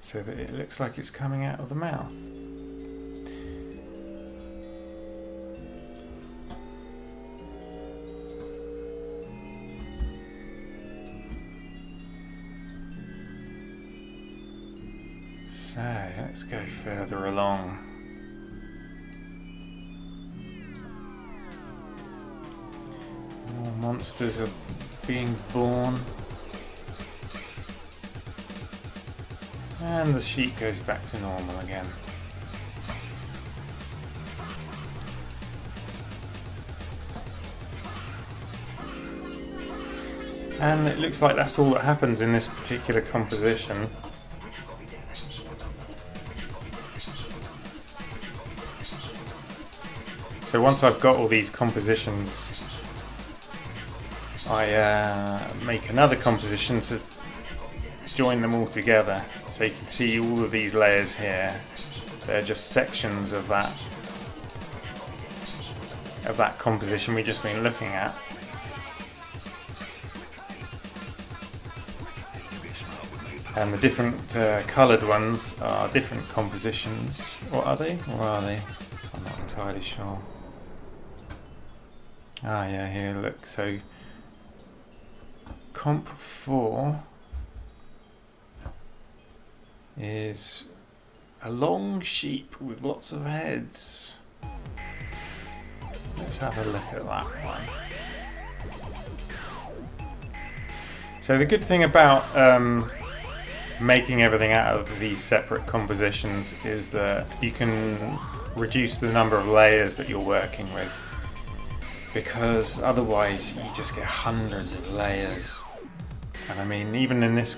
so that it looks like it's coming out of the mouth. So let's go further along. More monsters are being born. And the sheep goes back to normal again. And it looks like that's all that happens in this particular composition. So once I've got all these compositions, I make another composition to join them all together. So you can see all of these layers here. They're just sections of that composition we've just been looking at. And the different coloured ones are different compositions. What are they? Or are they? I'm not entirely sure. Ah yeah, here look. So comp 4 is a long sheep with lots of heads. Let's have a look at that one. So the good thing about making everything out of these separate compositions is that you can reduce the number of layers that you're working with, because otherwise you just get hundreds of layers. And I mean, even in this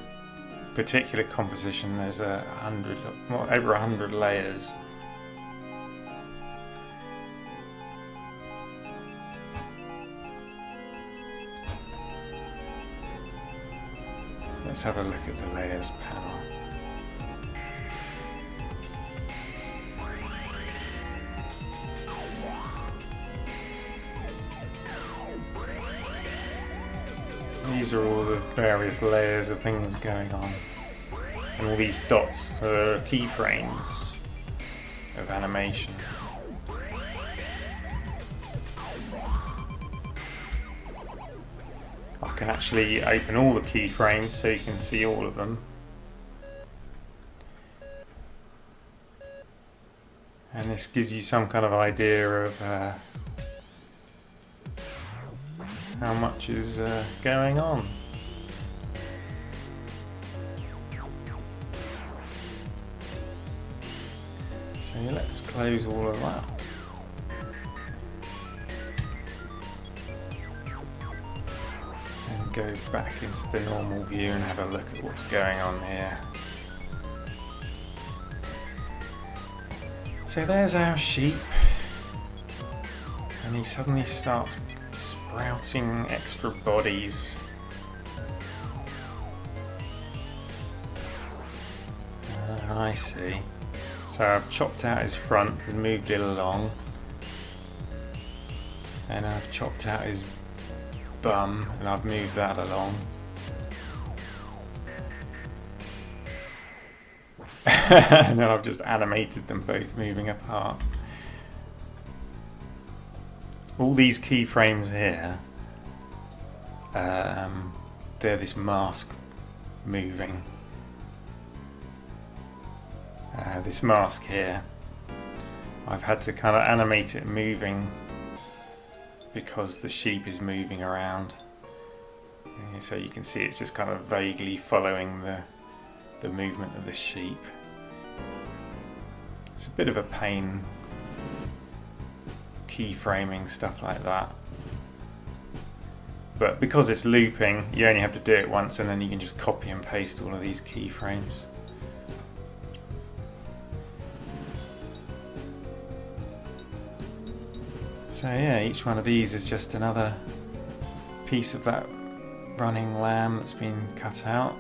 particular composition there's over 100 layers. Let's have a look at the layers panel. These are all the various layers of things going on. And all these dots are keyframes of animation. I can actually open all the keyframes so you can see all of them. And this gives you some kind of idea of how much is going on. So let's close all of that. And go back into the normal view and have a look at what's going on here. So there's our sheep. And he suddenly starts sprouting extra bodies. I see. So I've chopped out his front and moved it along. And I've chopped out his bum and I've moved that along. And then I've just animated them both moving apart. All these keyframes here, they're this mask moving. This mask here, I've had to kind of animate it moving because the sheep is moving around. So you can see it's just kind of vaguely following the movement of the sheep. It's a bit of a pain keyframing stuff like that, but because it's looping you only have to do it once and then you can just copy and paste all of these keyframes. So yeah, each one of these is just another piece of that running lamb that's been cut out.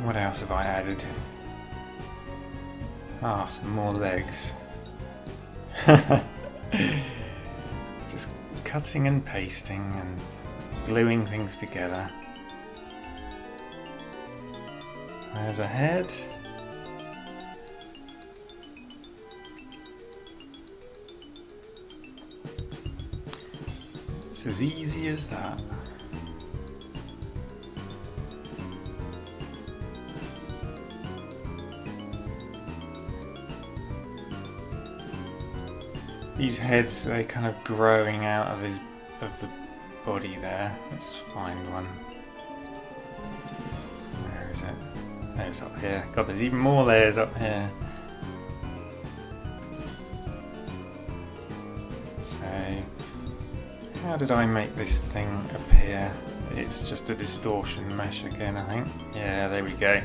What else have I added? Ah, some more legs. Just cutting and pasting and gluing things together. There's a head. It's as easy as that. These heads, they're kind of growing out of the body there. Let's find one. Where is it? There's up here. God, there's even more layers up here. So, how did I make this thing appear? It's just a distortion mesh again, I think. Yeah, there we go.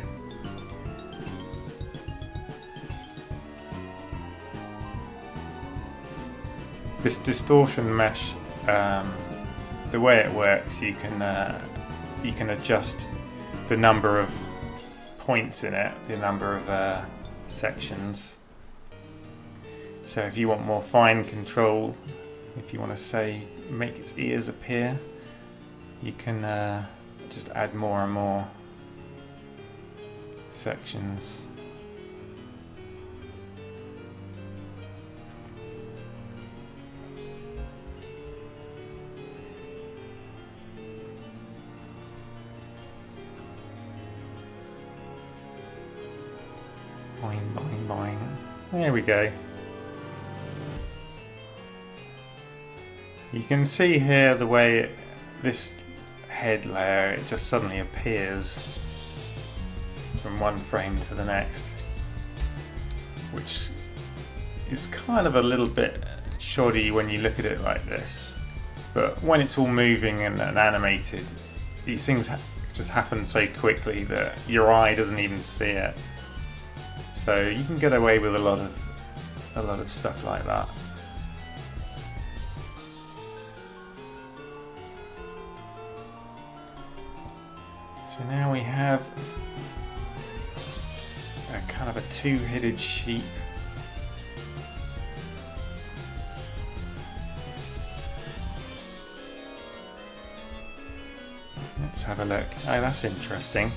This distortion mesh, the way it works, you can adjust the number of points in it, the number of sections. So if you want more fine control, if you want to say make its ears appear, you can just add more and more sections. Boing, boing, boing. There we go. You can see here the way this head layer, it just suddenly appears from one frame to the next, which is kind of a little bit shoddy when you look at it like this. But when it's all moving and animated, these things just happen so quickly that your eye doesn't even see it. So you can get away with a lot of stuff like that. So now we have a kind of a two-headed sheep. Let's have a look. Oh, that's interesting.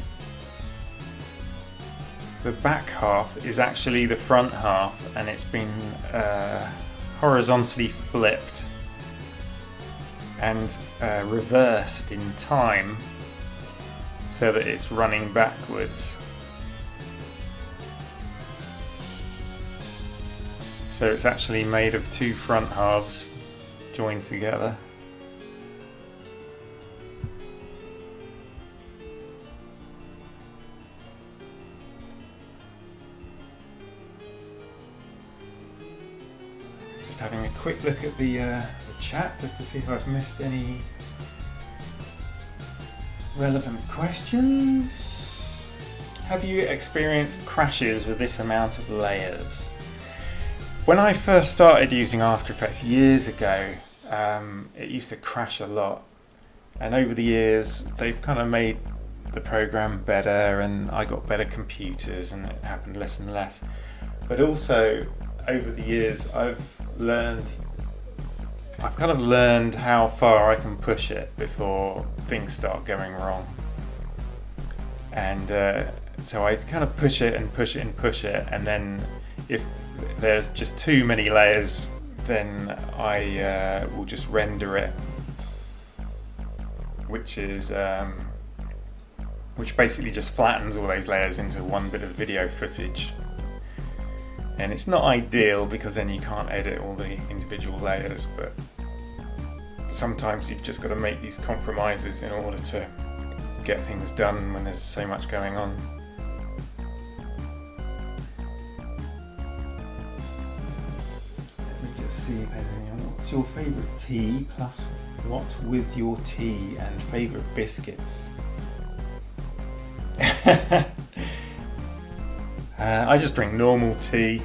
The back half is actually the front half, and it's been horizontally flipped and reversed in time so that it's running backwards. So it's actually made of two front halves joined together. Just having a quick look at the chat just to see if I've missed any relevant questions. Have you experienced crashes with this amount of layers? When I first started using After Effects years ago, it used to crash a lot, and over the years they've kind of made the program better, and I got better computers and it happened less and less. But also over the years I've kind of learned how far I can push it before things start going wrong. And so I kind of push it and push it and push it, and then if there's just too many layers, then I will just render it, which basically just flattens all those layers into one bit of video footage. And it's not ideal because then you can't edit all the individual layers, but sometimes you've just got to make these compromises in order to get things done when there's so much going on. Let me just see if there's anyone. What's your favourite tea, plus what with your tea, and favourite biscuits? I just drink normal tea.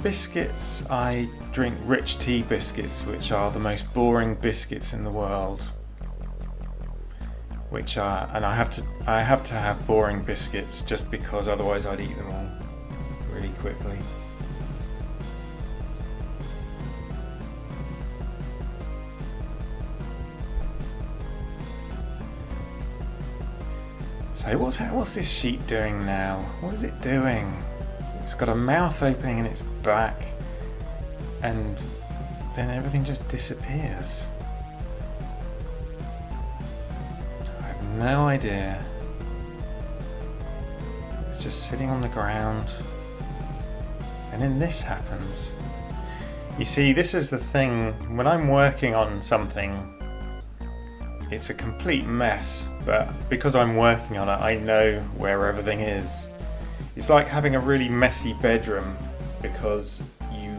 Biscuits, I drink rich tea biscuits, which are the most boring biscuits in the world. And I have to have boring biscuits just because otherwise I'd eat them all really quickly. So what's this sheep doing now? What is it doing? It's got a mouth opening in its back, and then everything just disappears. I have no idea. It's just sitting on the ground, and then this happens. You see, this is the thing, when I'm working on something, it's a complete mess, but because I'm working on it, I know where everything is. It's like having a really messy bedroom because you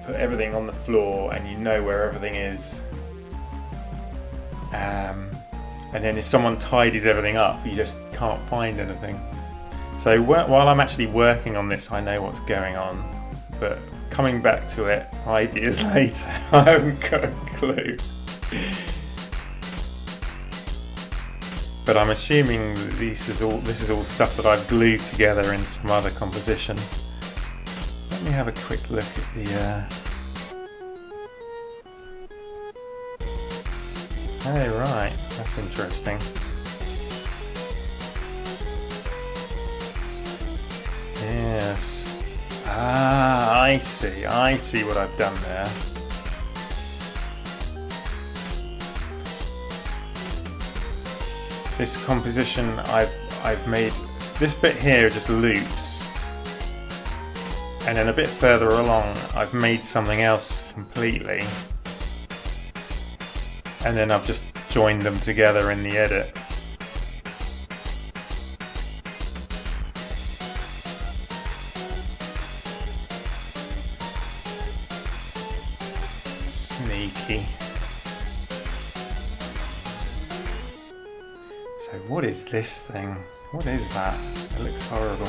put everything on the floor and you know where everything is. And then if someone tidies everything up, you just can't find anything. So while I'm actually working on this, I know what's going on, but coming back to it 5 years later, I haven't got a clue. But I'm assuming that this is all stuff that I've glued together in some other composition. Let me have a quick look at the. Oh right, that's interesting. Yes. Ah, I see what I've done there. This composition I've made, this bit here just loops, and then a bit further along I've made something else completely, and then I've just joined them together in the edit. Sneaky. So what is this thing? What is that? It looks horrible.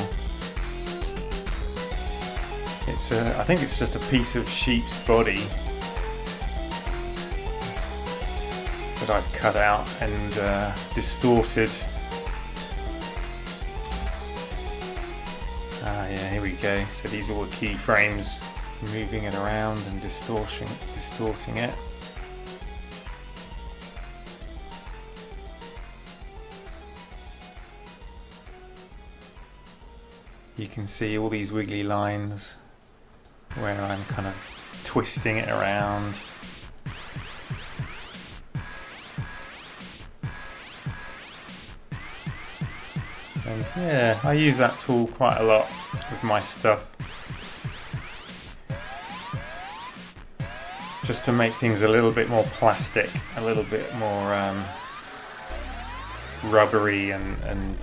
I think it's just a piece of sheep's body that I've cut out and distorted. Ah yeah, here we go. So these are all the keyframes, moving it around and distorting it. You can see all these wiggly lines where I'm kind of twisting it around. And yeah, I use that tool quite a lot with my stuff, just to make things a little bit more plastic, a little bit more rubbery and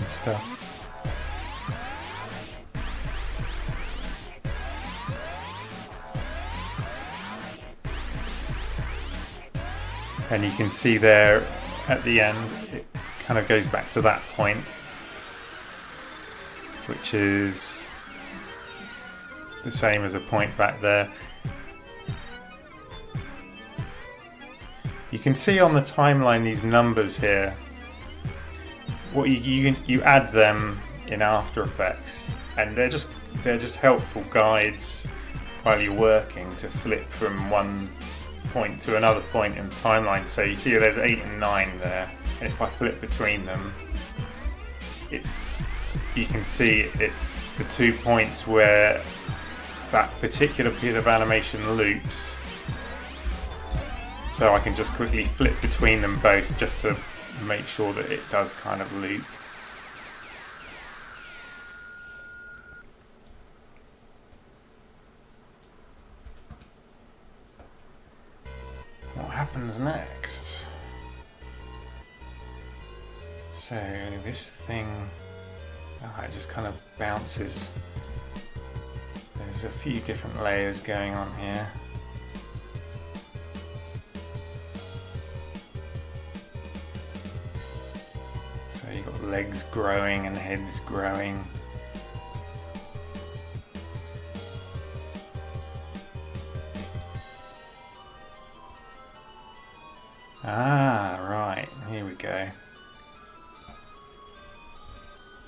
stuff. And you can see there at the end, it kind of goes back to that point, which is the same as a point back there. You can see on the timeline these numbers here. What you add them in After Effects, and they're just helpful guides while you're working to flip from one point to another point in the timeline. So you see there's 8 and 9 there, and if I flip between them, you can see it's the 2 points where that particular bit of animation loops. So I can just quickly flip between them both just to make sure that it does kind of loop. What happens next? So this thing, it just kind of bounces. There's a few different layers going on here. So you've got legs growing and heads growing. Ah, right, here we go.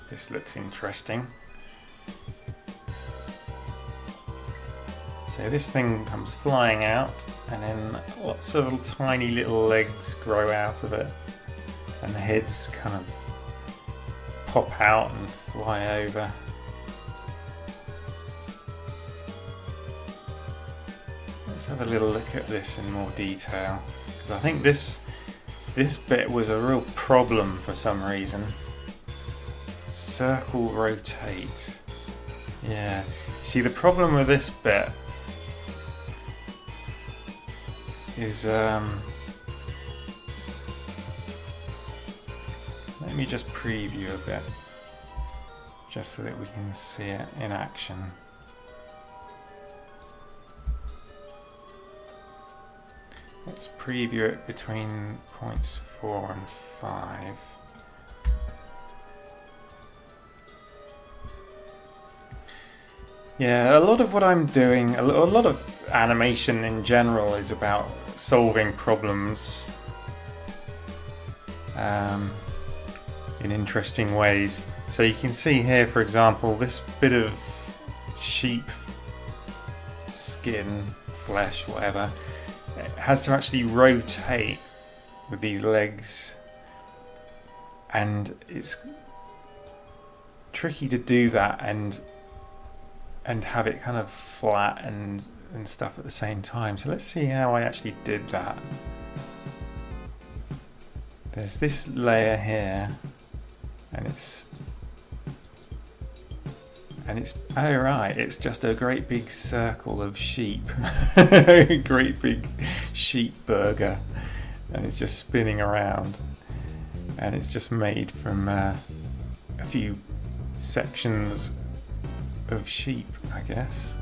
This looks interesting. So this thing comes flying out, and then lots of little tiny little legs grow out of it. and the heads kind of pop out and fly over. Let's have a little look at this in more detail, because I think this bit was a real problem for some reason. Circle rotate. Yeah. See, the problem with this bit is let me just preview a bit, just so that we can see it in action. Let's preview it between points 4 and 5. Yeah, a lot of what I'm doing, a lot of animation in general is about solving problems in interesting ways. So you can see here, for example, this bit of sheep skin, flesh, whatever, it has to actually rotate with these legs, and it's tricky to do that and have it kind of flat and stuff at the same time. So let's see how I actually did that. There's this layer here, and it's oh right, it's just a great big circle of sheep. A great big sheep burger, and it's just spinning around, and it's just made from a few sections of sheep, I guess,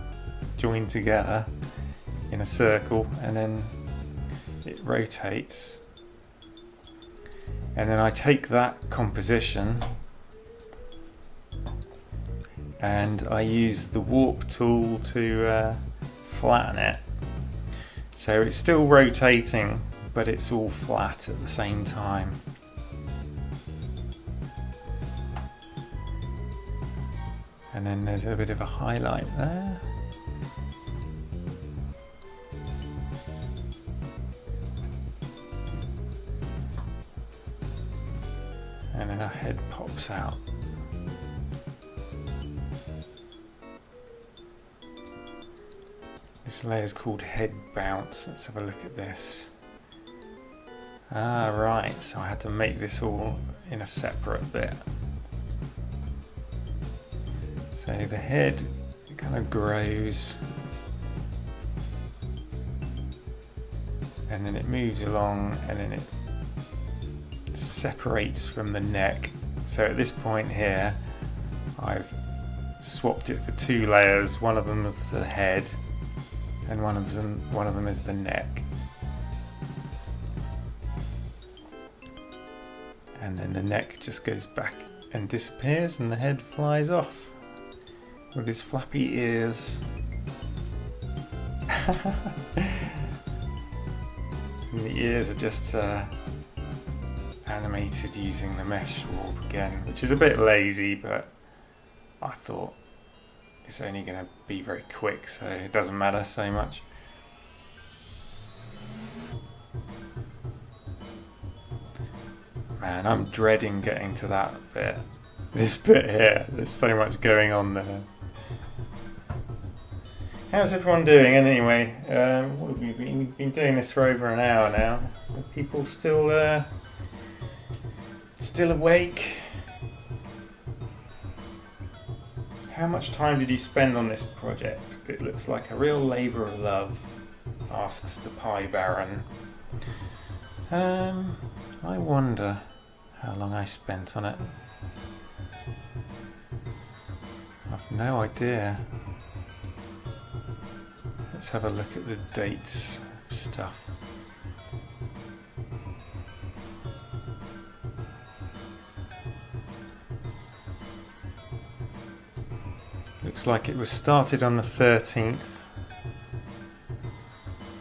joined together in a circle, and then it rotates. And then I take that composition and I use the warp tool to flatten it. So it's still rotating, but it's all flat at the same time. And then there's a bit of a highlight there. And then a head pops out. This layer is called head bounce. Let's have a look at this. Ah, right, so I had to make this all in a separate bit. So the head kind of grows, and then it moves along, and then it separates from the neck. So at this point here, I've swapped it for 2 layers. One of them is the head, and one of them is the neck. And then the neck just goes back and disappears, and the head flies off with his flappy ears. And the ears are just animated using the mesh warp again, which is a bit lazy, but I thought it's only going to be very quick, so it doesn't matter so much. Man, I'm dreading getting to that bit. This bit here, there's so much going on there. How's everyone doing anyway? We've been doing this for over an hour now. Are people still awake? How much time did you spend on this project? It looks like a real labour of love, asks the Pie Baron. I wonder how long I spent on it. I've no idea. Let's have a look at the dates stuff. Looks like it was started on the 13th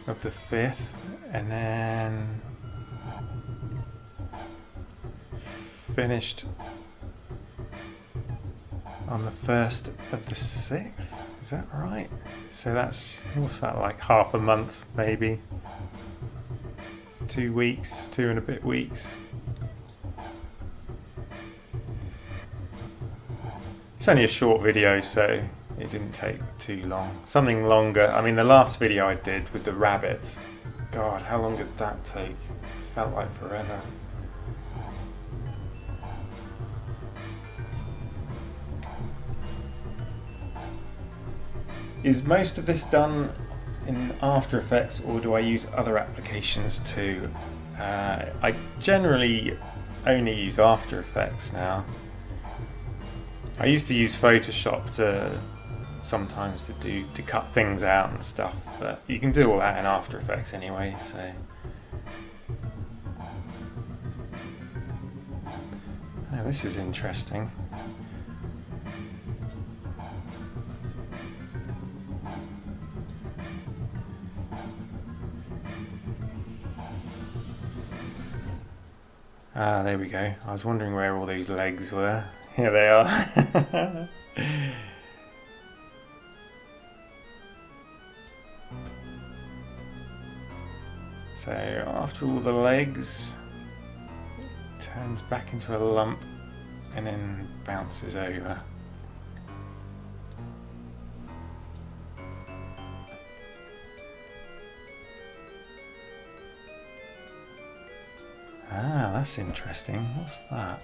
of the 5th, and then finished on the 1st of the 6th. Is that right? So that's, what's that, like half a month maybe? 2 weeks, 2 and a bit weeks. It's only a short video, so it didn't take too long. Something longer, I mean the last video I did with the rabbits, God, how long did that take? Felt like forever. Is most of this done in After Effects, or do I use other applications too? I generally only use After Effects now. I used to use Photoshop sometimes to cut things out and stuff, but you can do all that in After Effects anyway, so. Oh, this is interesting. Ah, there we go. I was wondering where all these legs were. Here they are. So after all the legs, it turns back into a lump and then bounces over. Ah, that's interesting. What's that?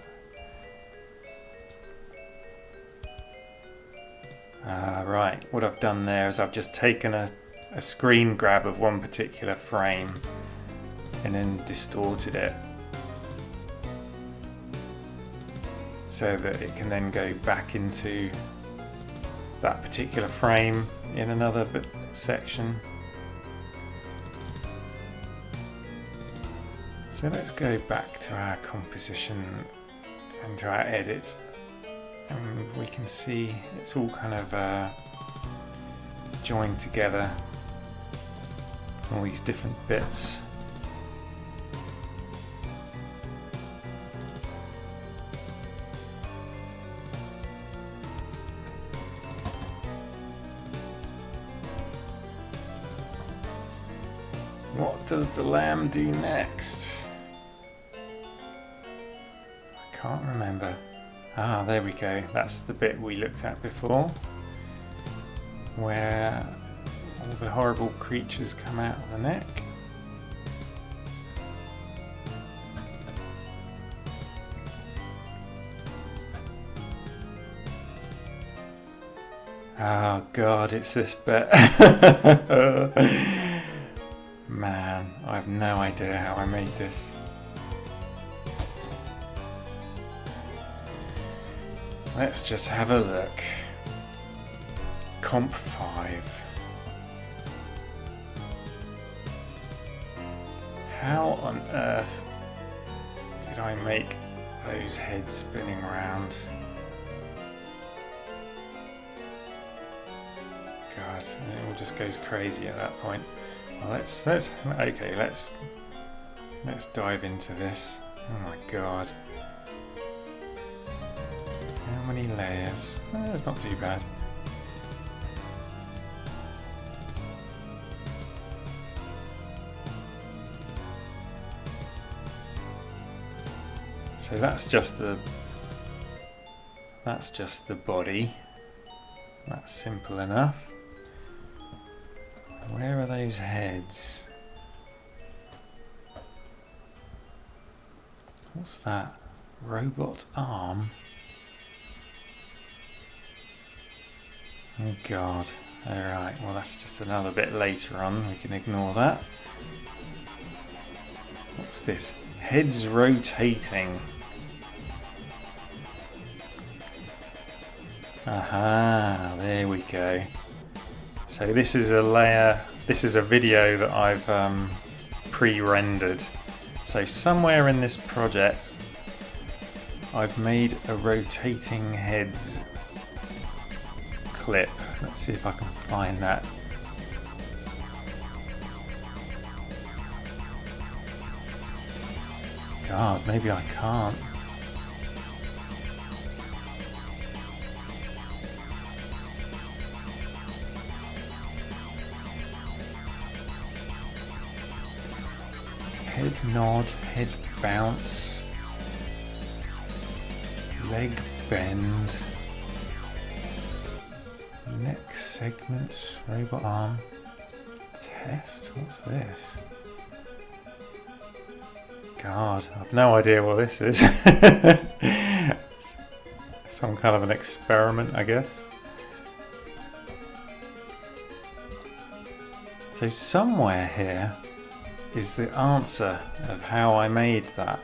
Right, what I've done there is I've just taken a screen grab of one particular frame and then distorted it so that it can then go back into that particular frame in another section. So let's go back to our composition and to our edit, and we can see it's all kind of joined together, all these different bits. What does the lamb do next? I can't remember. Ah, there we go. That's the bit we looked at before, where all the horrible creatures come out of the neck. Oh God, it's this bit. Man, I have no idea how I made this. Let's just have a look. Comp 5. How on earth did I make those heads spinning around? God, it all just goes crazy at that point. Well, let's dive into this. Oh my God. How many layers? Oh, it's not too bad. So that's just the body. That's simple enough. Where are those heads? What's that? Robot arm? Oh God. Alright, well that's just another bit later on. We can ignore that. What's this? Heads rotating. Aha, there we go. So this is a layer, this is a video that I've pre-rendered. So somewhere in this project I've made a rotating heads clip. Let's see if I can find that. God, maybe I can't. Head nod, head bounce, leg bend. Neck segments, robot arm. Test? What's this? God, I've no idea what this is. Some kind of an experiment, I guess. So somewhere here is the answer of how I made that.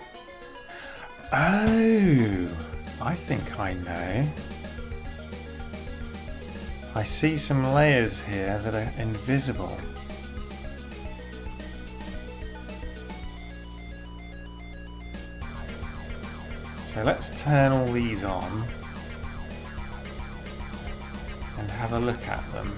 Oh, I think I know. I see some layers here that are invisible. So let's turn all these on and have a look at them.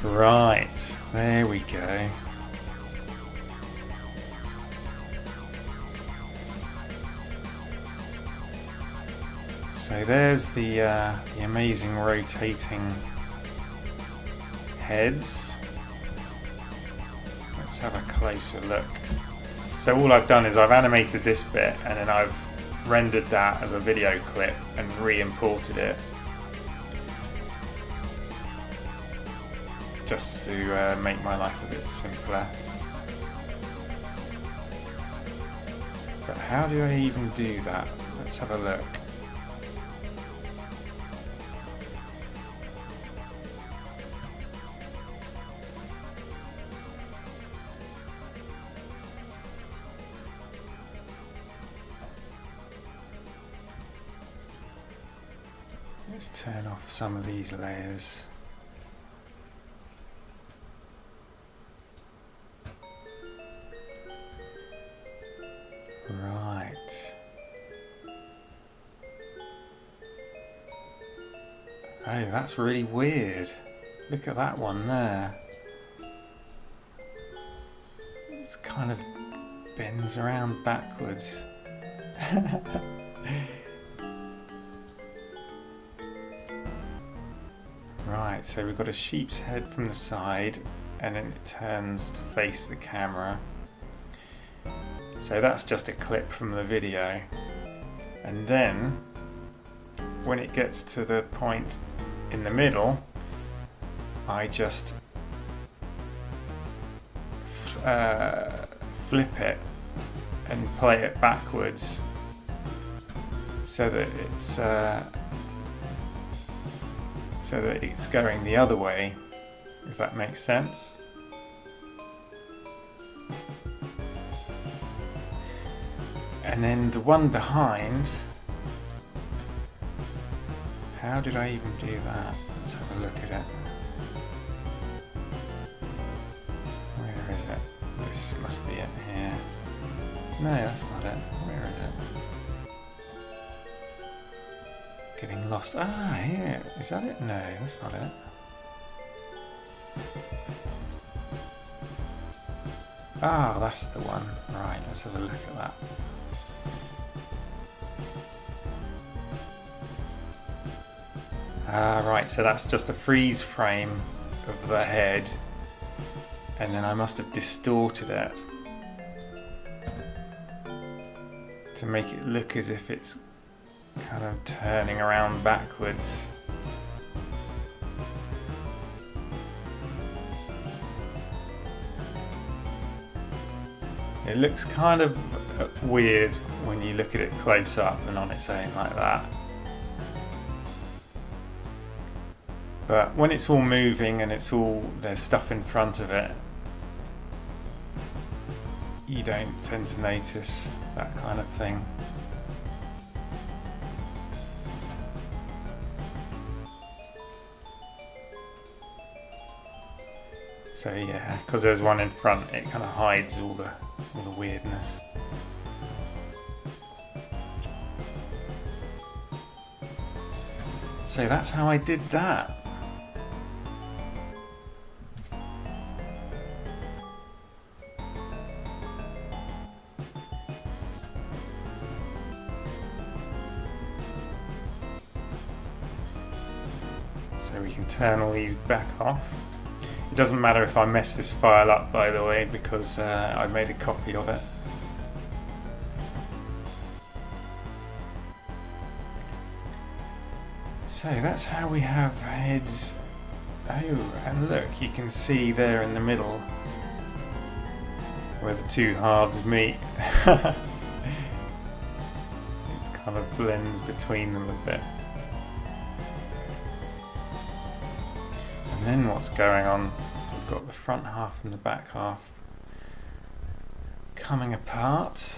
Right, there we go. So there's the amazing rotating heads. Let's have a closer look. So all I've done is I've animated this bit and then I've rendered that as a video clip and re-imported it. Just to make my life a bit simpler. But how do I even do that? Let's have a look. Let's turn off some of these layers. Right. Oh, that's really weird. Look at that one there. It's kind of bends around backwards. Right, so we've got a sheep's head from the side and then it turns to face the camera. So that's just a clip from the video. And then when it gets to the point in the middle, I just flip it and play it backwards so that it's going the other way, if that makes sense. And then the one behind, how did I even do that? Let's have a look at it. Where is it? This must be it here. No, that's not it. Where is it? Getting lost. Ah, here. Is that it? No, that's not it. Ah, that's the one. Right, let's have a look at that. Right, so that's just a freeze frame of the head, and then I must have distorted it to make it look as if it's kind of turning around backwards. It looks kind of weird when you look at it close up and on its own like that. But when it's all moving and there's stuff in front of it, you don't tend to notice that kind of thing. So yeah, because there's one in front, it kind of hides all the weirdness. So that's how I did that. So we can turn all these back off. It doesn't matter if I mess this file up, by the way, because I made a copy of it. So that's how we have heads. Oh, and look, you can see there in the middle where the two halves meet. It kind of blends between them a bit. And then what's going on? We've got the front half and the back half coming apart.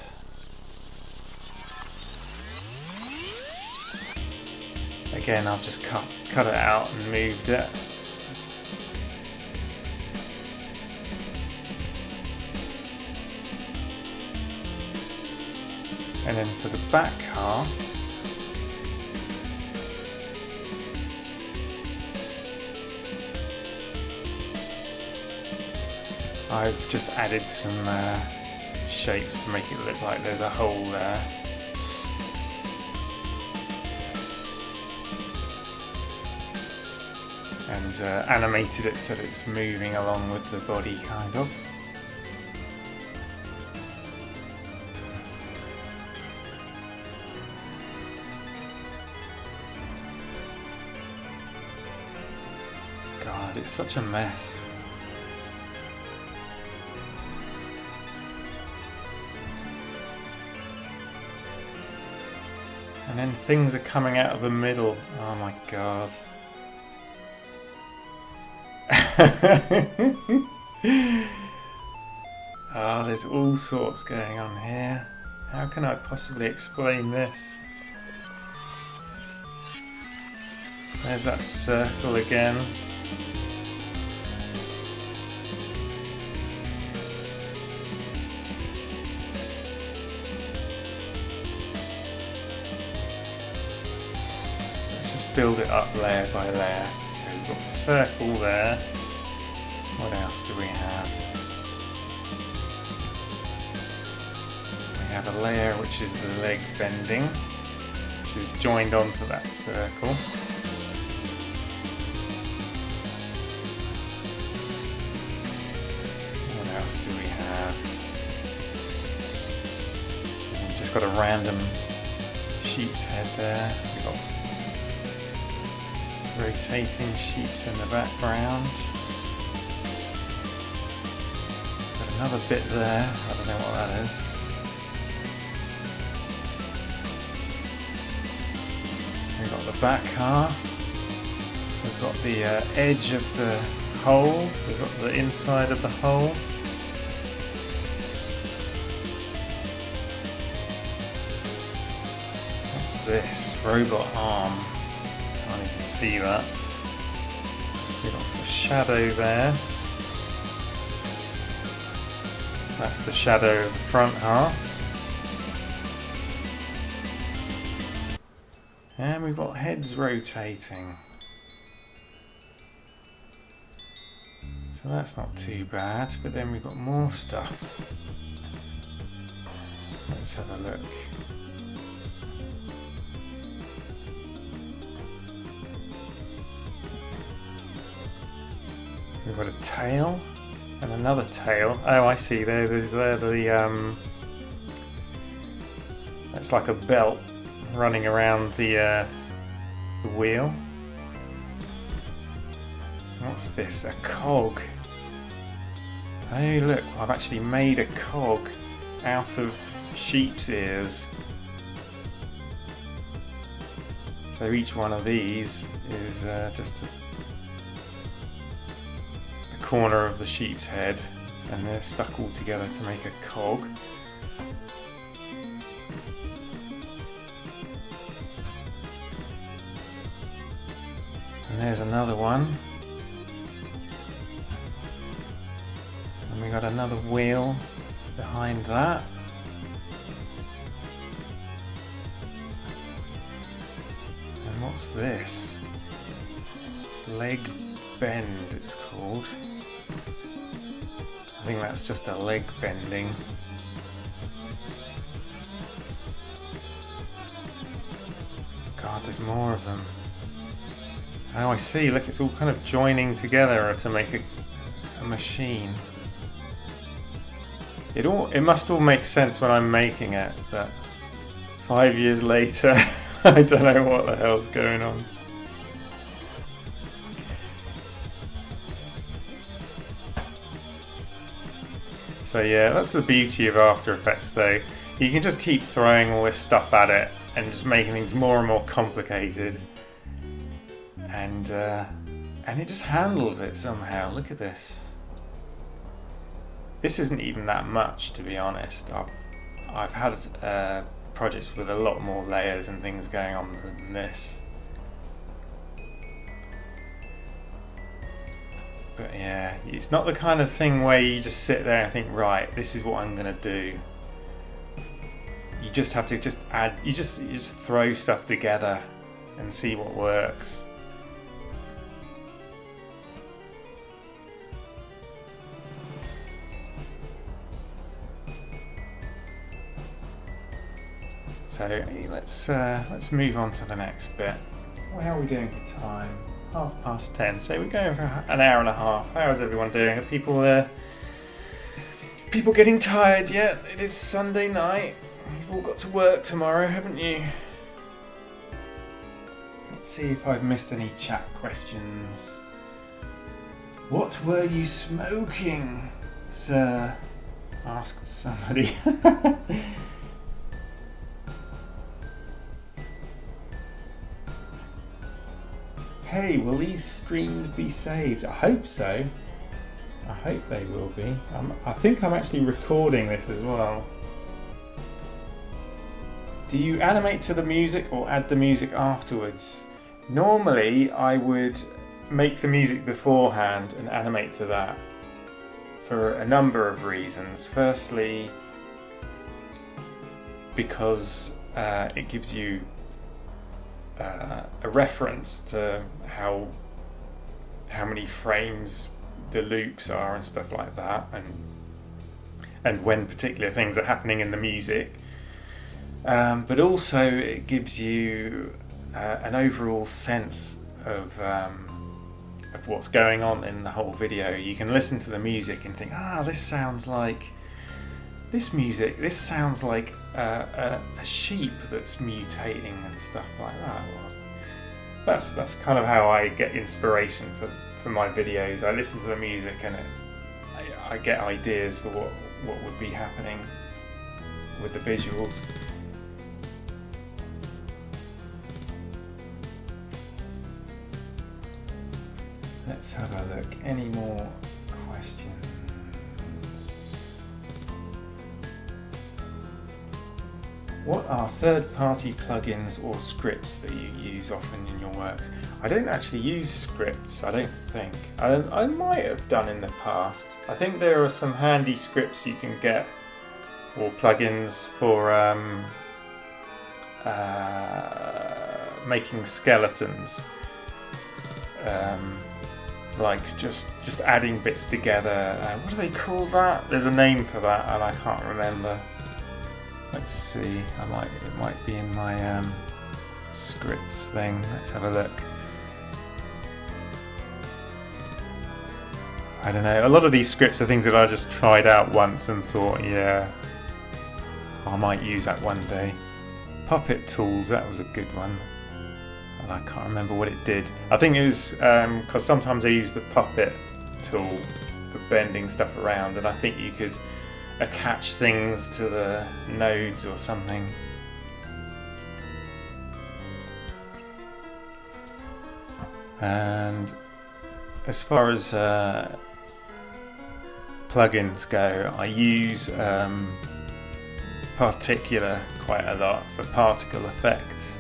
Again, I've just cut it out and moved it. And then for the back half, I've just added some shapes to make it look like there's a hole there. And animated it so that it's moving along with the body, kind of. God, it's such a mess. And then things are coming out of the middle. Oh my god. Oh, there's all sorts going on here. How can I possibly explain this? There's that circle again. Let's just build it up layer by layer. So we've got the circle there. What else do we have? We have a layer which is the leg bending, which is joined onto that circle. What else do we have? We've just got a random sheep's head there. We've got rotating sheeps in the background. Another bit there, I don't know what that is. We've got the back half. We've got the edge of the hole. We've got the inside of the hole. What's this? Robot arm. Can't even see that. We've got the shadow there. That's the shadow of the front half. And we've got heads rotating. So that's not too bad, but then we've got more stuff. Let's have a look. We've got a tail. And another tail. Oh, I see. There's the it's like a belt running around the wheel. What's this? A cog. Oh, look! I've actually made a cog out of sheep's ears. So each one of these is just a corner of the sheep's head, and they're stuck all together to make a cog. And there's another one. And we got another wheel behind that. And what's this? Leg bend, it's called. I think that's just a leg bending. God, there's more of them. Oh, I see. Look, it's all kind of joining together to make a machine. It must all make sense when I'm making it, but 5 years later, I don't know what the hell's going on. So yeah, that's the beauty of After Effects though. You can just keep throwing all this stuff at it and just making things more and more complicated. And it just handles it somehow. Look at this. This isn't even that much, to be honest. I've had projects with a lot more layers and things going on than this. But yeah, it's not the kind of thing where you just sit there and think, right, this is what I'm gonna do. You just have to add. You just throw stuff together and see what works. So let's move on to the next bit. Well, how are we doing for time? 10:30. So we're going for an hour and a half. How's everyone doing? Are people getting tired yet? It is Sunday night. You've all got to work tomorrow, haven't you? Let's see if I've missed any chat questions. What were you smoking, sir? Asked somebody. Hey, will these streams be saved? I hope so. I hope they will be. I think I'm actually recording this as well. Do you animate to the music or add the music afterwards? Normally, I would make the music beforehand and animate to that for a number of reasons. Firstly, because it gives you a reference to how many frames the loops are and stuff like that, and when particular things are happening in the music. But also it gives you an overall sense of what's going on in the whole video. You can listen to the music and think, this sounds like this music. This sounds like a sheep that's mutating and stuff like that. That's kind of how I get inspiration for my videos. I listen to the music and I get ideas for what would be happening with the visuals. Let's have a look. Any more questions? What are third-party plugins or scripts that you use often in your works? I don't actually use scripts, I don't think. I might have done in the past. I think there are some handy scripts you can get, or plugins for making skeletons. Like just adding bits together. What do they call that? There's a name for that and I can't remember. Let's see. It might be in my scripts thing. Let's have a look. I don't know. A lot of these scripts are things that I just tried out once and thought, yeah, I might use that one day. Puppet Tools, that was a good one. And I can't remember what it did. I think it was because sometimes I use the Puppet tool for bending stuff around, and I think you could attach things to the nodes or something. And as far as plugins go, I use Particular quite a lot for particle effects.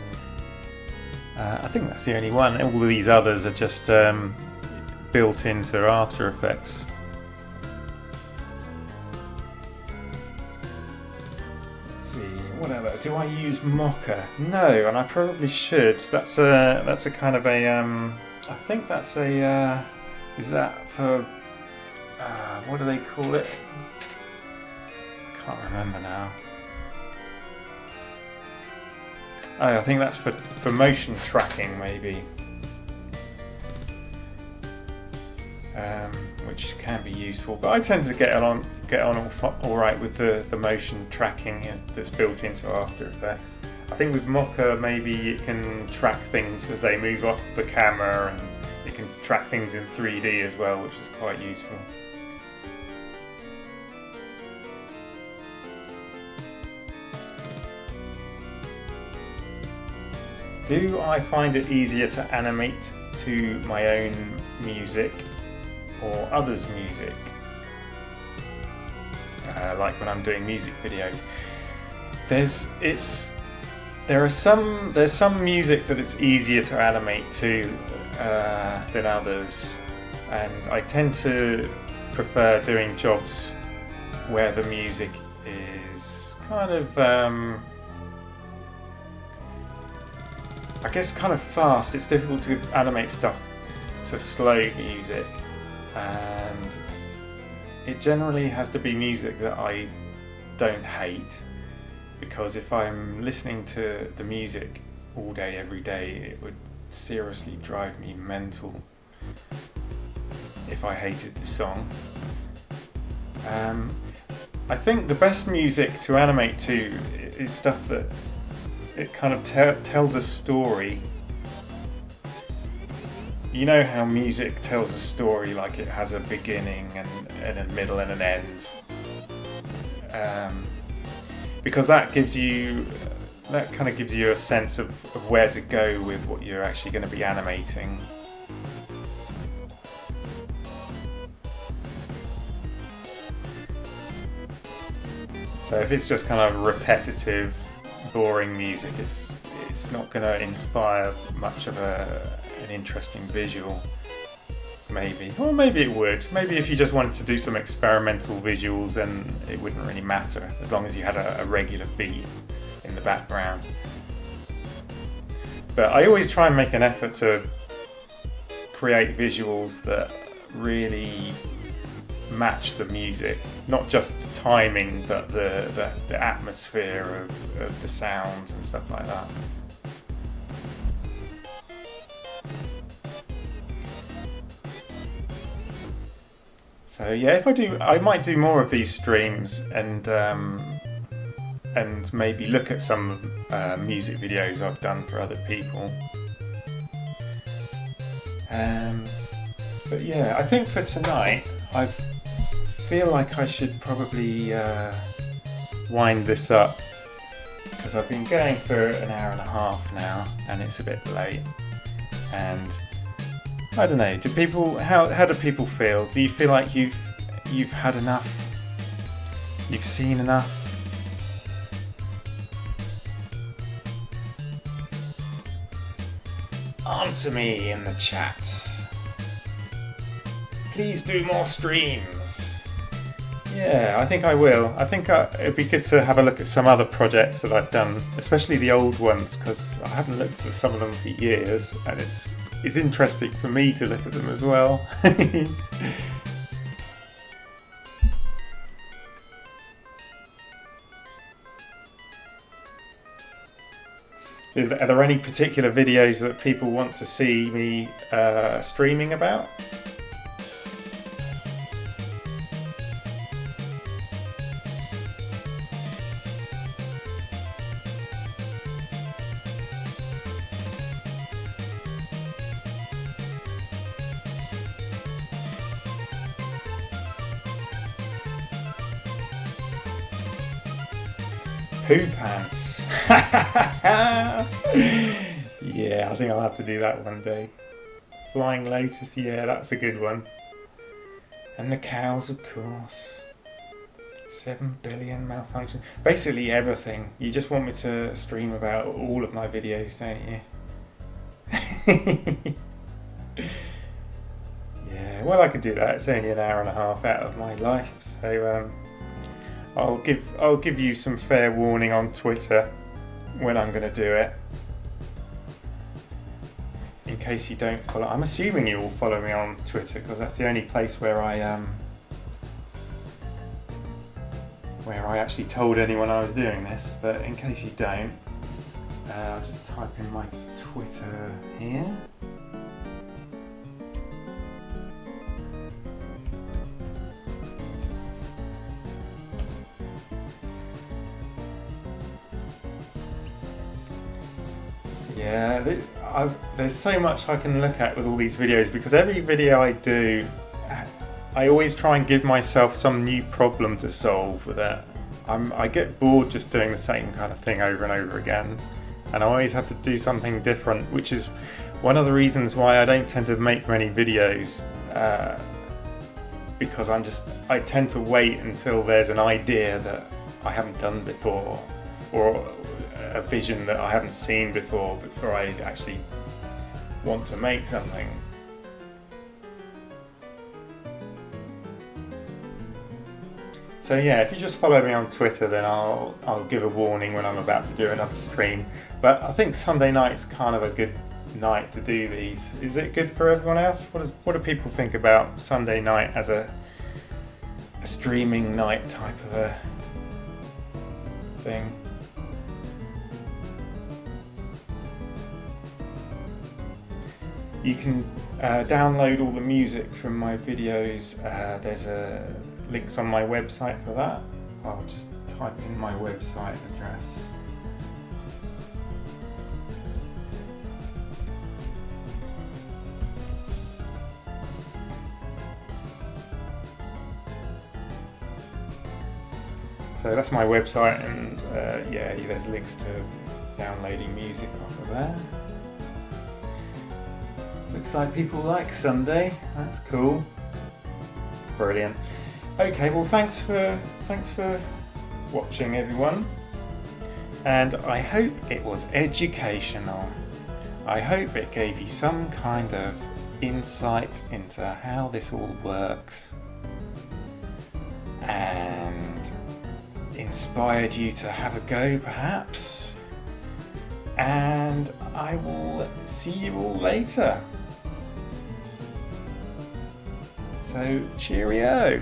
I think that's the only one. All of these others are just built into After Effects. Whatever. Do I use Mocha? No, and I probably should. That's a kind of a I think that's a is that for what do they call it? I can't remember now. Oh, I think that's for motion tracking maybe. which can be useful. But I tend to get on all right with the motion tracking that's built into After Effects. I think with Mocha maybe it can track things as they move off the camera, and it can track things in 3D as well, which is quite useful. Do I find it easier to animate to my own music or others' music? Like when I'm doing music videos. There's some music that it's easier to animate to than others, and I tend to prefer doing jobs where the music is kind of I guess kind of fast. It's difficult to animate stuff to slow music, and it generally has to be music that I don't hate, because if I'm listening to the music all day every day, it would seriously drive me mental if I hated the song. I think the best music to animate to is stuff that it kind of tells a story. You know how music tells a story, like it has a beginning and a middle and an end, because that kind of gives you a sense of where to go with what you're actually going to be animating. So if it's just kind of repetitive, boring music, it's not going to inspire much of an interesting visual. Maybe, or maybe it would. Maybe if you just wanted to do some experimental visuals, then it wouldn't really matter, as long as you had a regular beat in the background. But I always try and make an effort to create visuals that really match the music, not just the timing, but the atmosphere of the sounds and stuff like that. So yeah, I might do more of these streams and maybe look at some music videos I've done for other people. But yeah, I think for tonight, I feel like I should probably wind this up, because I've been going for an hour and a half now, and it's a bit late. And I don't know. How do people feel? Do you feel like you've had enough? You've seen enough? Answer me in the chat. Please do more streams. Yeah, I think I will. I think it'd be good to have a look at some other projects that I've done, especially the old ones, because I haven't looked at some of them for years, and it's interesting for me to look at them as well. Are there any particular videos that people want to see me streaming about? Poo pants. Yeah, I think I'll have to do that one day. Flying Lotus, yeah, that's a good one. And the cows, of course. 7 billion malfunctions. Basically everything. You just want me to stream about all of my videos, don't you? Yeah, well, I could do that. It's only an hour and a half out of my life, so I'll give you some fair warning on Twitter when I'm going to do it, in case you don't follow. I'm assuming you all follow me on Twitter, because that's the only place where I actually told anyone I was doing this. But in case you don't, I'll just type in my Twitter here. Yeah, there's so much I can look at with all these videos, because every video I do, I always try and give myself some new problem to solve with it. I get bored just doing the same kind of thing over and over again, and I always have to do something different, which is one of the reasons why I don't tend to make many videos, because I tend to wait until there's an idea that I haven't done before, or a vision that I haven't seen before I actually want to make something. So yeah, if you just follow me on Twitter, then I'll give a warning when I'm about to do another stream. But I think Sunday night's kind of a good night to do these. Is it good for everyone else? What do people think about Sunday night as a streaming night type of a thing? You can download all the music from my videos. There's links on my website for that. I'll just type in my website address. So that's my website, and yeah, there's links to downloading music off of there. Looks like people like Sunday. That's cool. Brilliant. Okay, well thanks for watching, everyone. And I hope it was educational. I hope it gave you some kind of insight into how this all works, and inspired you to have a go, perhaps. And I will see you all later. So cheerio.